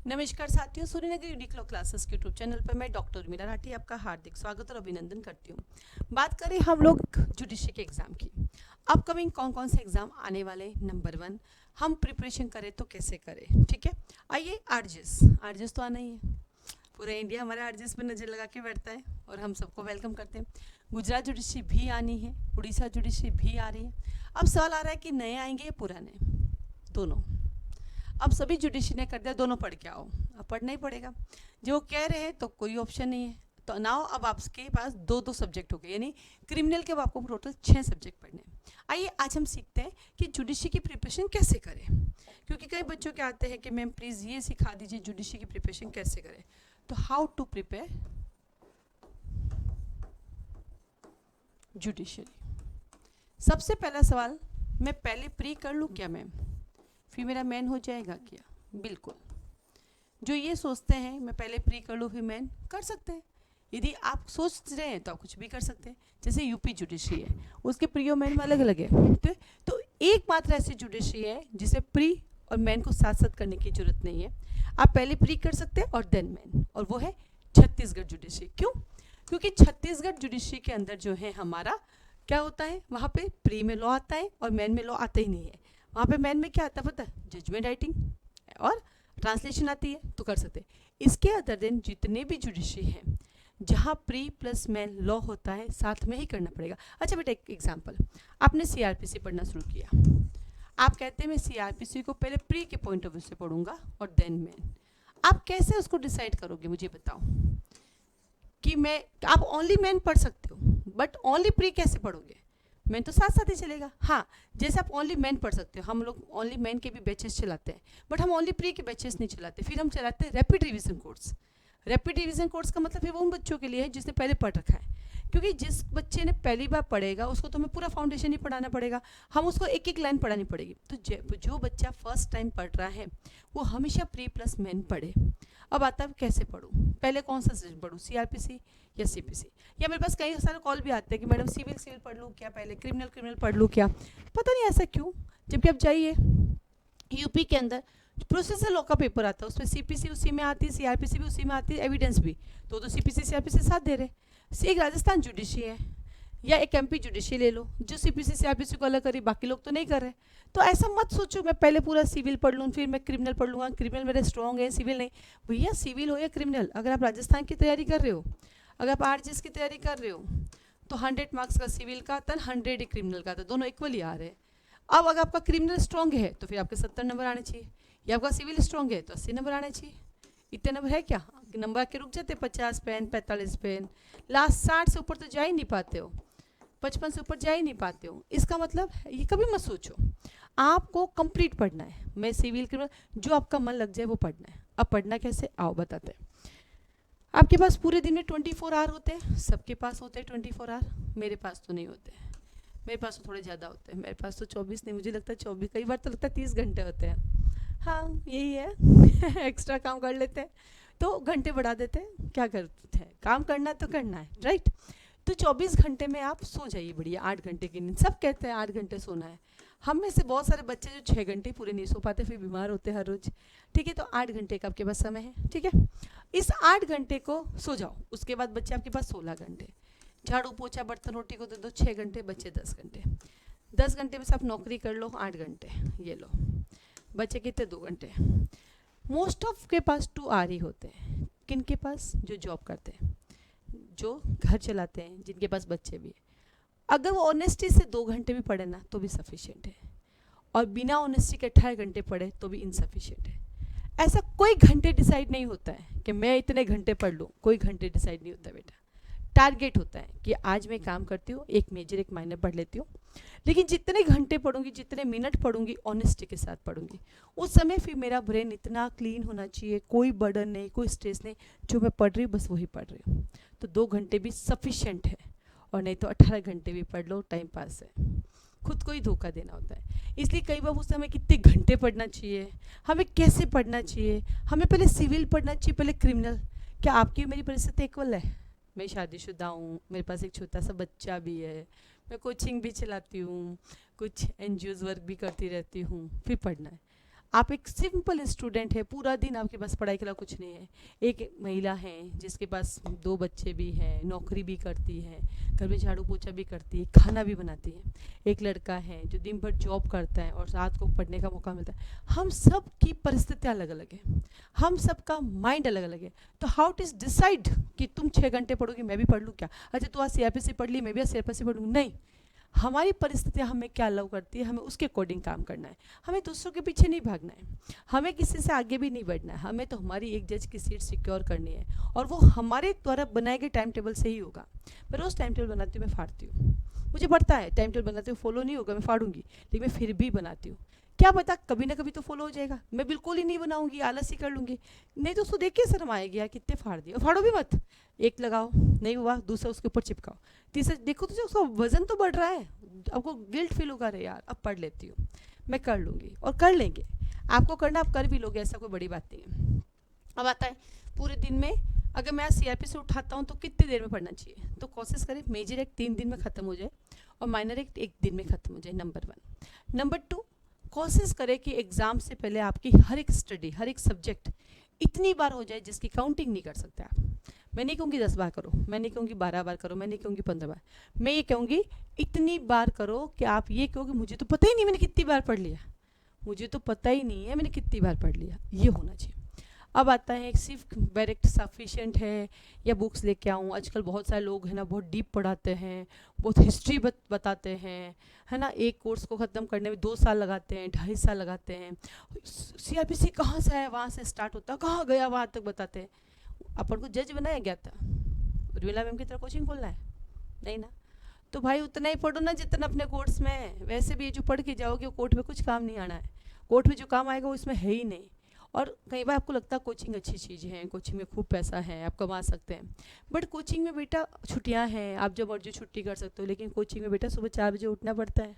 नमस्कार साथियों, Suryanagar unique law classes के यूट्यूब चैनल पर मैं डॉक्टर उर्मिला राठी आपका हार्दिक स्वागत और अभिनंदन करती हूँ। बात करें हम लोग जुडिशरी के एग्ज़ाम की। अपकमिंग कौन कौन से एग्ज़ाम आने वाले, नंबर 1 हम प्रिपरेशन करें तो कैसे करें, ठीक है। आइए, आरजेस तो आना ही है। पूरा इंडिया हमारे आरजेस पर नज़र लगा के बैठता है और हम सबको वेलकम करते हैं। गुजरात जुडिशरी भी आनी है, उड़ीसा जुडिशरी भी आ रही है। अब सवाल आ रहा है कि नए आएंगे या पुराने, दोनों। अब सभी जुडिशरी ने कर दिया दोनों पढ़ के आओ, अब पढ़ना ही पड़ेगा। जो कह रहे हैं तो कोई ऑप्शन नहीं है। तो नाउ अब आपके पास दो दो सब्जेक्ट हो गए, यानी क्रिमिनल के अब आपको टोटल 6 सब्जेक्ट पढ़ने हैं। आइए आज हम सीखते हैं कि जुडिशरी की प्रिपरेशन कैसे करें, क्योंकि कई बच्चों के आते हैं कि मैम प्लीज़ ये सिखा दीजिए जुडिशरी की प्रिपरेशन कैसे करें। तो हाउ टू प्रिपेयर जुडिशरी। सबसे पहला सवाल, मैं पहले प्री कर लूँ क्या मैम, फिर मेरा मैन हो जाएगा क्या? बिल्कुल। जो ये सोचते हैं मैं पहले प्री कर लूँ फिर मैन, कर सकते हैं। यदि आप सोच रहे हैं तो आप कुछ भी कर सकते हैं। जैसे यूपी जुडिशरी है, उसके प्री और मैन में अलग अलग है। तो एक मात्र ऐसी जुडिशरी है जिसे प्री और मैन को साथ साथ करने की जरूरत नहीं है। आप पहले प्री कर सकते हैं और देन मैन, और वो है छत्तीसगढ़ जुडिशरी। क्यों? क्योंकि छत्तीसगढ़ जुडिशरी के अंदर जो है हमारा क्या होता है, वहाँ पे प्री में लॉ आता है और मैन में लॉ आता ही नहीं है। वहाँ पे मैन में क्या आता है पता है? जजमेंट राइटिंग और ट्रांसलेशन आती है, तो कर सकते हैं। इसके अदर दिन जितने भी जुडिशरी हैं जहाँ प्री प्लस मैन लॉ होता है, साथ में ही करना पड़ेगा। अच्छा बेटा, एक एग्जांपल, आपने सीआरपीसी पढ़ना शुरू किया, आप कहते हैं मैं सीआरपीसी को पहले प्री के पॉइंट ऑफ व्यू से पढ़ूंगा और देन मैन। आप कैसे उसको डिसाइड करोगे, मुझे बताओ। कि मैं, आप ओनली मैन पढ़ सकते हो बट ओनली प्री कैसे पढ़ोगे? मैन तो साथ साथ ही चलेगा। हाँ, जैसे आप ओनली मैन पढ़ सकते हो, हम लोग ओनली मैन के भी बैचेस चलाते हैं, बट हम ओनली प्री के बैचेस नहीं चलाते। फिर हम चलाते हैं rapid revision course. Rapid revision course का मतलब है वो उन बच्चों के लिए है जिसने पहले पढ़ रखा है, क्योंकि जिस बच्चे ने पहली बार पढ़ेगा उसको तो हमें पूरा फाउंडेशन ही पढ़ाना पड़ेगा, हम उसको एक एक लाइन पढ़ानी पड़ेगी। तो जो बच्चा फर्स्ट टाइम पढ़ रहा है वो हमेशा प्री प्लस मैन पढ़े। अब आता है कैसे पढ़ूँ, पहले कौन सा सब्जेक्ट पढ़ूँ, सीआरपीसी या सीपीसी? या मेरे पास कई सारे कॉल भी आते हैं कि मैडम सिविल पढ़ लूँ क्या, पहले क्रिमिनल पढ़ लूँ क्या? पता नहीं ऐसा क्यों। जबकि आप जाइए यूपी के अंदर प्रोसेसर लॉ का पेपर आता है, उसमें सीपीसी उसी में आती है, सीआरपीसी भी उसी में आती है, एविडेंस भी। तो सीपीसी सीआरपीसी साथ दे रहे। एक राजस्थान जुडिशरी है या एक एमपी जुडिशरी ले लो जो सीपीसी सीआरपीसी को अलग करी, बाकी लोग तो नहीं कर रहे। तो ऐसा मत सोचो मैं पहले पूरा सिविल पढ़ लूँ फिर मैं क्रिमिनल पढ़ लूँगा, क्रिमिनल मेरे स्ट्रॉन्ग है सिविल नहीं। भैया सिविल हो या क्रिमिनल, अगर आप राजस्थान की तैयारी कर रहे हो, अगर आप आरजीएस की तैयारी कर रहे हो, तो 100 मार्क्स का सिविल का आता है, 100 ही क्रिमिनल का आता है, दोनों इक्वली आ रहे हैं। अब अगर आपका क्रिमिनल स्ट्रॉन्ग है तो फिर आपके 70 नंबर आने चाहिए, या आपका सिविल स्ट्रॉन्ग है तो 80 नंबर आने चाहिए। इतने नंबर है क्या? नंबर आके रुक जाते, 50 पेन 45 पेन, लास्ट 60 से ऊपर तो जा ही नहीं पाते हो, 55 से ऊपर जा ही नहीं पाते हो। इसका मतलब ये कभी मत सोचो, आपको कंप्लीट पढ़ना है। मैं सिविल क्रिमिनल, जो आपका मन लग जाए वो पढ़ना है। अब पढ़ना कैसे, आओ बताते हैं। आपके पास पूरे दिन में 24 आवर होते हैं, सबके पास होते हैं 24 आवर, मेरे पास तो नहीं होते हैं। मेरे पास तो थोड़े ज़्यादा होते हैं, मेरे पास तो 24 नहीं, मुझे लगता है 24, कई बार तो लगता है 30 घंटे होते हैं। हाँ यही है एक्स्ट्रा काम कर लेते हैं तो घंटे बढ़ा देते हैं, क्या करते हैं, काम करना है तो करना है, राइट। तो 24 घंटे में आप सो जाइए बढ़िया, 8 घंटे की नींद। सब कहते हैं 8 घंटे सोना है, हम में से बहुत सारे बच्चे जो 6 घंटे पूरे नहीं सो पाते, फिर बीमार होते हैं हर रोज। ठीक है, तो 8 घंटे का आपके पास समय है, ठीक है। इस 8 घंटे को सो जाओ, उसके बाद बच्चे आपके पास 16 घंटे। झाड़ू पोछा बर्तन रोटी को दे दो 6 घंटे, बच्चे 10 घंटे। 10 घंटे में से आप नौकरी कर लो 8 घंटे, ये लो, बच्चे कितने 2 घंटे। मोस्ट ऑफ के पास 2 आवर ही होते हैं। किन के पास? जो जॉब करते हैं, जो घर चलाते हैं, जिनके पास बच्चे भी हैं। अगर वो ऑनेस्टी से 2 घंटे भी पढ़े ना तो भी सफिशिएंट है, और बिना ऑनेस्टी के 18 घंटे पढ़े तो भी इनसफिशिएंट है। ऐसा कोई घंटे डिसाइड नहीं होता है कि मैं इतने घंटे पढ़ लूँ, कोई घंटे डिसाइड नहीं होता बेटा। टारगेट होता है कि आज मैं काम करती हूँ, एक मेजर एक माइनर पढ़ लेती हूँ, लेकिन जितने घंटे पढ़ूंगी, जितने मिनट पढ़ूंगी, ऑनेस्टी के साथ पढ़ूंगी। उस समय फिर मेरा ब्रेन इतना क्लीन होना चाहिए, कोई बर्डन नहीं, कोई स्ट्रेस नहीं, जो मैं पढ़ रही हूँ बस वही पढ़ रही हूँ। तो 2 घंटे भी सफिशेंट है, और नहीं तो 18 घंटे भी पढ़ लो, टाइम पास है। खुद को ही धोखा देना होता है। इसलिए कई बार पूछते हैं हमें कितने घंटे पढ़ना चाहिए, हमें कैसे पढ़ना चाहिए, हमें पहले सिविल पढ़ना चाहिए पहले क्रिमिनल। क्या आपकी मेरी परिस्थिति इक्वल है? मैं शादीशुदा हूँ, मेरे पास एक छोटा सा बच्चा भी है, मैं कोचिंग भी चलाती हूँ, कुछ एनजीओज़ वर्क भी करती रहती हूँ, फिर पढ़ना है। आप एक सिंपल स्टूडेंट है, पूरा दिन आपके पास पढ़ाई के अलावा कुछ नहीं है। एक महिला है जिसके पास 2 बच्चे भी हैं, नौकरी भी करती है, घर में झाड़ू पोछा भी करती है, खाना भी बनाती है। एक लड़का है जो दिन भर जॉब करता है और रात को पढ़ने का मौका मिलता है। हम सब की परिस्थितियाँ अलग अलग है, हम सबका माइंड अलग अलग है। तो हाउ इट इज डिसाइड कि तुम 6 घंटे पढ़ोगी मैं भी पढ़ लूँ क्या? अच्छा तू आज सीआरपीसी पढ़ ली मैं भी आज सीआरपीसी पढ़ लूँ? नहीं, हमारी परिस्थितियाँ हमें क्या अलाउ करती है, हमें उसके अकॉर्डिंग काम करना है। हमें दूसरों के पीछे नहीं भागना है, हमें किसी से आगे भी नहीं बढ़ना है। हमें तो हमारी एक जज की सीट सिक्योर करनी है और वो हमारे द्वारा बनाए गए टाइम टेबल से ही होगा। मैं रोज़ टाइम टेबल बनाती हूँ, मैं फाड़ती हूँ, मुझे पड़ता है टाइम टेबल बनाती हूँ, फॉलो नहीं होगा मैं फाड़ूंगी, लेकिन मैं फिर भी बनाती हूँ। क्या पता कभी ना कभी तो फॉलो हो जाएगा। मैं बिल्कुल ही नहीं बनाऊंगी, आलस ही कर लूंगी, नहीं तो उसको देख के शर्म आएगी यार कितने फाड़ दिए। और फाड़ो भी मत, एक लगाओ नहीं हुआ दूसरा उसके ऊपर चिपकाओ, तीसरा देखो तो उसका वजन तो बढ़ रहा है, आपको गिल्ट फील होगा, रहे यार अब पढ़ लेती हूँ, मैं कर लूँगी। और कर लेंगे, आपको करना आप कर भी लोगे, ऐसा कोई बड़ी बात नहीं है। अब आता है पूरे दिन में अगर मैं सीआरपी से उठाता हूँ तो कितनी देर में पढ़ना चाहिए? तो कोशिश करें मेजर एक 3 दिन में ख़त्म हो जाए और माइनर एक दिन में ख़त्म हो जाए, नंबर 1। नंबर 2, कोशिश करें कि एग्ज़ाम से पहले आपकी हर एक स्टडी, हर एक सब्जेक्ट इतनी बार हो जाए जिसकी काउंटिंग नहीं कर सकते आप। मैं नहीं कहूँगी 10 बार करो, मैं नहीं कहूँगी 12 बार करो, मैं नहीं कहूँगी 15 बार, मैं ये कहूँगी इतनी बार करो कि आप ये कहोगे मुझे तो पता ही नहीं मैंने कितनी बार पढ़ लिया, मुझे तो पता ही नहीं है मैंने कितनी बार पढ़ लिया, ये होना चाहिए। अब आता है सिर्फ डायरेक्ट सफिशिएंट है या बुक्स लेके आऊँ। आजकल बहुत सारे लोग हैं ना बहुत डीप पढ़ाते हैं, बहुत हिस्ट्री बताते हैं, है ना। एक कोर्स को ख़त्म करने में 2 साल लगाते हैं, 2.5 साल लगाते हैं। सीआरपीसी कहाँ से आया, वहाँ से स्टार्ट होता, कहाँ गया वहाँ तक बताते हैं। अपन को जज बनाया गया था उर्मिला मैम की तरह कोचिंग खोलना है? नहीं ना। तो भाई उतना ही पढ़ो ना जितना अपने कोर्स में है। वैसे भी ये जो पढ़ के जाओगे वो कोर्ट में कुछ काम नहीं आना है, कोर्ट में जो काम आएगा वो इसमें है ही नहीं। और कई बार आपको लगता है कोचिंग अच्छी चीज़ है, कोचिंग में खूब पैसा है, आप कमा सकते हैं, बट कोचिंग में बेटा छुट्टियां हैं, आप जब मर्जी छुट्टी कर सकते हो, लेकिन कोचिंग में बेटा सुबह 4 बजे उठना पड़ता है,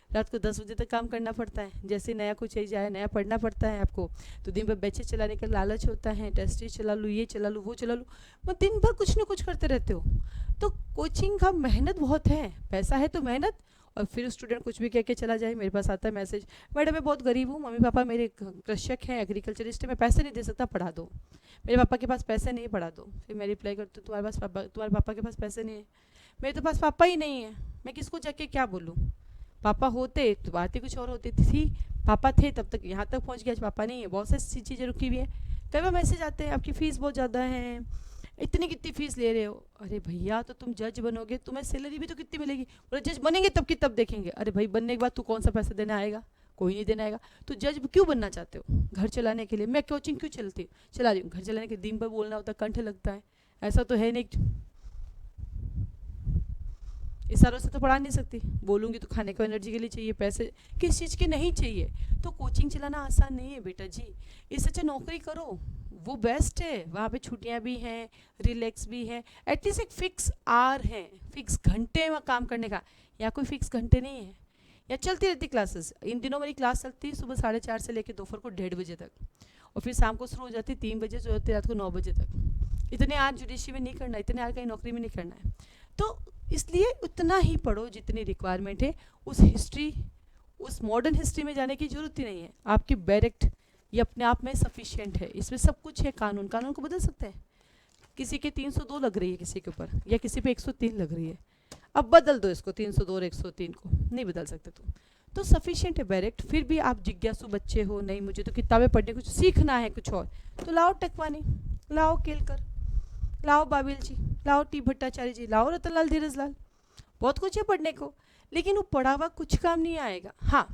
रात को 10 बजे तक काम करना पड़ता है। जैसे नया कुछ चीज़ आए, नया पढ़ना पड़ता है आपको, तो दिन भर बैचेस चलाने का लालच होता है, टेस्ट चला लूँ, ये चला लूँ, वो चला लूँ, वो दिन भर कुछ ना कुछ करते रहते हो। तो कोचिंग का मेहनत बहुत है, पैसा है तो मेहनत। और फिर स्टूडेंट कुछ भी कह के चला जाए, मेरे पास आता है मैसेज, मैडम मैं बहुत गरीब हूँ, मम्मी पापा मेरे कृषक हैं, एग्रीकल्चरिस्ट है, मैं पैसे नहीं दे सकता, पढ़ा दो। मेरे पापा के पास पैसे नहीं, पढ़ा दो। फिर मैं रिप्लाई करती हूँ तुम्हारे पापा के पास पैसे नहीं है। मेरे तो पास पापा ही नहीं है, मैं किसको जाके क्या बोलूँ? पापा होते तो बातें कुछ और होती थी, पापा थे तब तक यहाँ तक पहुँच गया, आज पापा नहीं है, बहुत सारी चीज़ें रुकी हुई है। कई बार मैसेज आते हैं आपकी फ़ीस बहुत ज़्यादा है, इतनी कितनी फीस ले रहे हो? अरे भैया तो तुम जज बनोगे, तुम्हें सैलरी भी तो कितनी मिलेगी? बोले जज बनेंगे तब की तब देखेंगे। अरे भाई बनने के बाद तू कौन सा पैसा देना आएगा? कोई नहीं देना आएगा। तो जज क्यों बनना चाहते हो? घर चलाने के लिए। मैं कोचिंग क्यों चला रही हूँ? घर चलाने के दिन भर बोलना होता है, कंठ लगता है, ऐसा तो है नहीं। इशारों से तो पढ़ा नहीं सकती, बोलूँगी तो खाने को एनर्जी के लिए चाहिए, पैसे किस चीज़ के नहीं चाहिए। तो कोचिंग चलाना आसान नहीं है बेटा जी, इससे अच्छा नौकरी करो, वो बेस्ट है। वहाँ पे छुट्टियाँ भी हैं, रिलैक्स भी है, एटलीस्ट एक फिक्स आवर है, फिक्स घंटे में काम करने का। या कोई फिक्स घंटे नहीं है, या चलती रहती क्लासेस। इन दिनों मेरी क्लास चलती है सुबह 4:30 से लेकर दोपहर को 1:30 बजे तक, और फिर शाम को शुरू हो जाती है 3 बजे से होती है रात को 9 बजे तक। इतने आज जुडिशरी में नहीं करना, इतने आज कहीं नौकरी में नहीं करना है। तो इसलिए उतना ही पढ़ो जितनी रिक्वायरमेंट है। उस हिस्ट्री, उस मॉडर्न हिस्ट्री में जाने की जरूरत ही नहीं है। आपकी डायरेक्ट ये अपने आप में सफिशिएंट है, इसमें सब कुछ है। कानून को बदल सकते हैं, किसी के 302 लग रही है किसी के ऊपर, या किसी पे 103 लग रही है, अब बदल दो इसको 302 और 103 को, नहीं बदल सकते तुम। तो सफिशिएंट है डायरेक्ट। फिर भी आप जिज्ञासु बच्चे हो, नहीं मुझे तो किताबें पढ़ने, कुछ सीखना है कुछ और, तो लाओ टेकवानी, लाओ केलकर, लाओ बाबिल जी, लाओ टी भट्टाचार्य जी, लाओ रतनलाल धीरजलाल, बहुत कुछ है पढ़ने को, लेकिन वो पढ़ा हुआ कुछ काम नहीं आएगा। हाँ,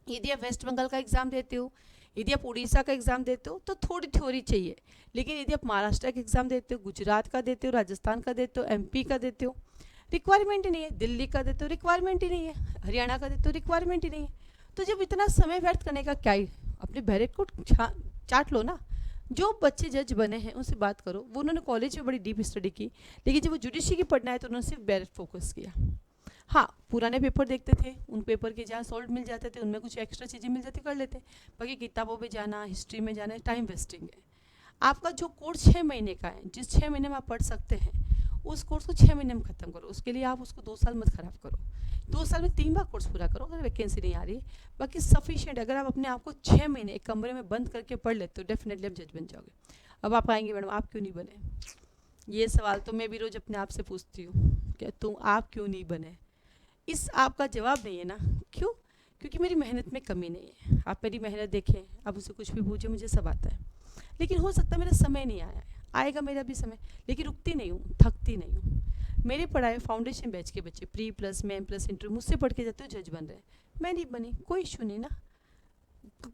यदि आप वेस्ट बंगाल का एग्ज़ाम देते हो, यदि आप उड़ीसा का एग्ज़ाम देते हो तो थोड़ी थ्योरी चाहिए, लेकिन यदि आप महाराष्ट्र का एग्ज़ाम देते हो, गुजरात का देते हो, राजस्थान का देते हो, एमपी का देते हो, रिक्वायरमेंट ही नहीं है, दिल्ली का देते हो, रिक्वायरमेंट ही नहीं है, हरियाणा का देते हो, रिक्वायरमेंट ही नहीं है। तो जब इतना समय व्यर्थ करने का क्या ही, अपने बैरेट को चाट लो ना। जो बच्चे जज बने हैं उनसे बात करो, वो उन्होंने कॉलेज में बड़ी डीप स्टडी की, लेकिन जब वो जुडिशरी की पढ़ना है तो उन्होंने सिर्फ बैरेट फोकस किया। हाँ, पुराने पेपर देखते थे, उन पेपर के जहाँ सॉल्व मिल जाते थे उनमें कुछ एक्स्ट्रा चीज़ें मिल जाती कर लेते। बाकी किताबों में जाना, हिस्ट्री में जाना टाइम वेस्टिंग है। आपका जो कोर्स 6 महीने का है, जिस 6 महीने में आप पढ़ सकते हैं, उस कोर्स को 6 महीने में ख़त्म करो। उसके लिए आप उसको 2 साल मत ख़राब करो। 2 साल में 3 बार कोर्स पूरा करो अगर वैकेंसी नहीं आ रही। बाकी सफिशिएंट, अगर आप अपने आप को 6 महीने एक कमरे में बंद करके पढ़ लेते हो, डेफिनेटली आप जज बन जाओगे। अब आप आएंगे मैडम आप क्यों नहीं बने, ये सवाल तो मैं भी रोज़ अपने आप से पूछती हूँ, क्या तुम आप क्यों नहीं बने। इस आपका जवाब नहीं है ना, क्यों? क्योंकि मेरी मेहनत में कमी नहीं है। आप मेरी मेहनत देखें, आप उसे कुछ भी पूछे, मुझे सब आता है। लेकिन हो सकता है मेरा समय नहीं आया है, आएगा मेरा भी समय, लेकिन रुकती नहीं हूँ, थकती नहीं हूँ। मेरे पढ़ाए फाउंडेशन बैच के बच्चे pre plus main plus inter मुझसे पढ़ के जाते हो, जज बन रहे हैं। मैं नहीं बनी, कोई इशू नहीं ना,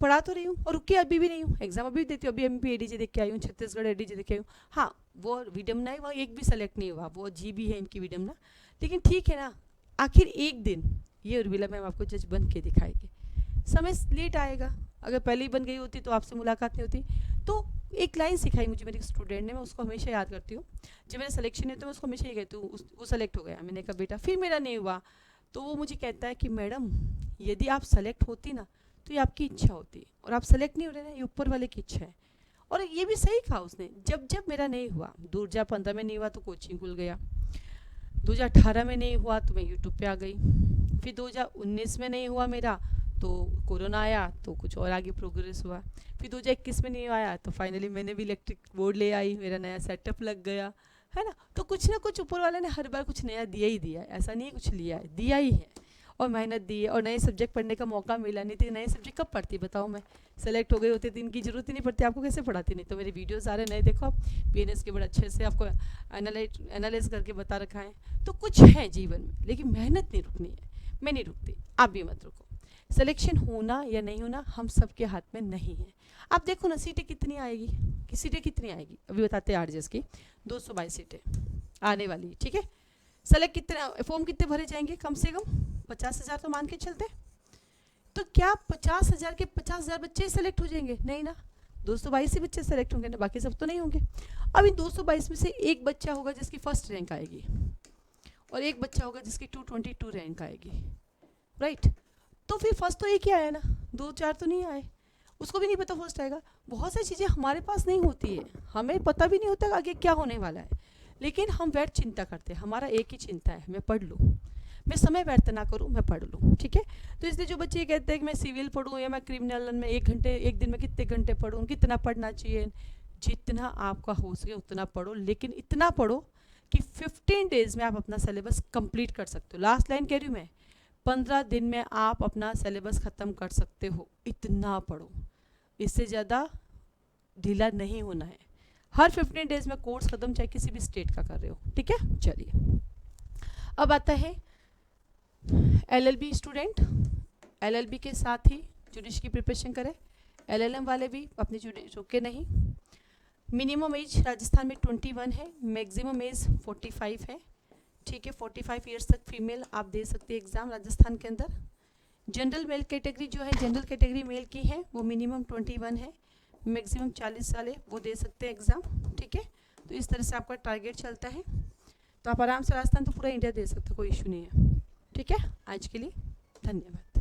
पढ़ा तो रही हूँ और रुकी अभी भी नहीं हूँ। एग्जाम अभी भी देती हूँ, अभी MP ADJ देख के आई हूँ, छत्तीसगढ़ ADJ देख के आई हूँ। हाँ वो विडम्बना है, वहाँ एक भी सेलेक्ट नहीं हुआ, वो जीबी है इनकी विडम्बना। लेकिन ठीक है ना, आखिर एक दिन ये उर्मिला मैम आपको जज बन के दिखाएगी। समय लेट आएगा, अगर पहले ही बन गई होती तो आपसे मुलाकात नहीं होती। तो एक लाइन सिखाई मुझे मेरे स्टूडेंट ने, मैं उसको हमेशा याद करती हूँ। जब मेरा सिलेक्शन है तो मैं उसको हमेशा ये कहती हूँ, वो सेलेक्ट हो गया, मैंने कहा बेटा फिर मेरा नहीं हुआ, तो वो मुझे कहता है कि मैडम यदि आप सेलेक्ट होती ना तो ये आपकी इच्छा होती, और आप सेलेक्ट नहीं हो रहे ना, ये ऊपर वाले की इच्छा है। और ये भी सही कहा उसने। जब जब मेरा नहीं हुआ, 2015 में नहीं हुआ तो कोचिंग खुल गया, 2018 में नहीं हुआ तो मैं यूट्यूब पे आ गई, फिर 2019 में नहीं हुआ मेरा तो कोरोना आया तो कुछ और आगे प्रोग्रेस हुआ, फिर 2021 में नहीं आया तो फाइनली मैंने भी इलेक्ट्रिक बोर्ड ले आई, मेरा नया सेटअप लग गया, है ना। तो कुछ ना कुछ ऊपर वाले ने हर बार कुछ नया दिया ही दिया है, ऐसा नहीं कुछ लिया है, दिया ही है। और मेहनत दी है, और नए सब्जेक्ट पढ़ने का मौका मिला, नहीं तो नए सब्जेक्ट कब पढ़ती बताओ। मैं सेलेक्ट हो गए होते तो इनकी जरूरत ही नहीं पड़ती, आपको कैसे पढ़ाती। नहीं तो मेरे वीडियोस आ रहे नए, देखो आप PNS के बड़े अच्छे से आपको एनालाइज करके बता रखा है। तो कुछ है जीवन में, लेकिन मेहनत नहीं रुकनी है। मैं नहीं रुकती, आप भी मत रुको। सिलेक्शन होना या नहीं होना हम सबके हाथ में नहीं है। आप देखो ना सीटें कितनी आएगी, कि सीटें कितनी आएगी अभी बताते हैं। RJS की 222 सीटें आने वाली है, ठीक है। सेलेक्ट कितने फॉर्म कितने भरे जाएंगे, कम से कम 50,000 तो मान के चलते। तो क्या 50,000 के 50,000 बच्चे सेलेक्ट हो जाएंगे? नहीं ना, 222 ही बच्चे सेलेक्ट होंगे ना, बाकी सब तो नहीं होंगे। अब इन 222 में से एक बच्चा होगा जिसकी फर्स्ट रैंक आएगी, और एक बच्चा होगा जिसकी 222 रैंक आएगी, राइट। तो फिर फर्स्ट तो एक ही आया ना, 2-4 तो नहीं आए, उसको भी नहीं पता फर्स्ट आएगा। बहुत सारी चीज़ें हमारे पास नहीं होती है, हमें पता भी नहीं होता आगे क्या होने वाला है, लेकिन हम बैठ चिंता करते हैं। हमारा एक ही चिंता है, मैं पढ़ लूँ, मैं समय व्यर्थ ना करूँ, मैं पढ़ लूँ, ठीक है। तो इसलिए जो बच्चे कहते हैं कि मैं सिविल पढ़ूँ या मैं क्रिमिनल में 1 घंटे, एक दिन में कितने घंटे पढ़ूँ, कितना पढ़ना चाहिए, जितना आपका हो सके उतना पढ़ो, लेकिन इतना पढ़ो कि 15 डेज में आप अपना सिलेबस कंप्लीट कर सकते हो। लास्ट लाइन कह रही हूँ मैं, 15 दिन में आप अपना सिलेबस ख़त्म कर सकते हो, इतना पढ़ो, इससे ज़्यादा ढीला नहीं होना है। हर 15 डेज में कोर्स ख़त्म, चाहे किसी भी स्टेट का कर रहे हो, ठीक है। चलिए अब आता है LLB स्टूडेंट। LLB के साथ ही जुडिश की प्रिपरेशन करें। LLM वाले भी अपनी जुडिश रुके नहीं। मिनिमम एज राजस्थान में 21 है, मैक्सिमम एज 45 है, ठीक है। 45 ईयर्स तक फीमेल आप दे सकते हैं एग्ज़ाम राजस्थान के अंदर। जनरल मेल कैटेगरी जो है, जनरल कैटेगरी मेल की है, वो मिनिमम 21 है, मैक्सिमम 40 साल है, वो दे सकते हैं एग्ज़ाम, ठीक है। तो इस तरह से आपका टारगेट चलता है, तो आप आराम से राजस्थान तो पूरा इंडिया दे सकते हो, कोई इशू नहीं है, ठीक है। आज के लिए धन्यवाद।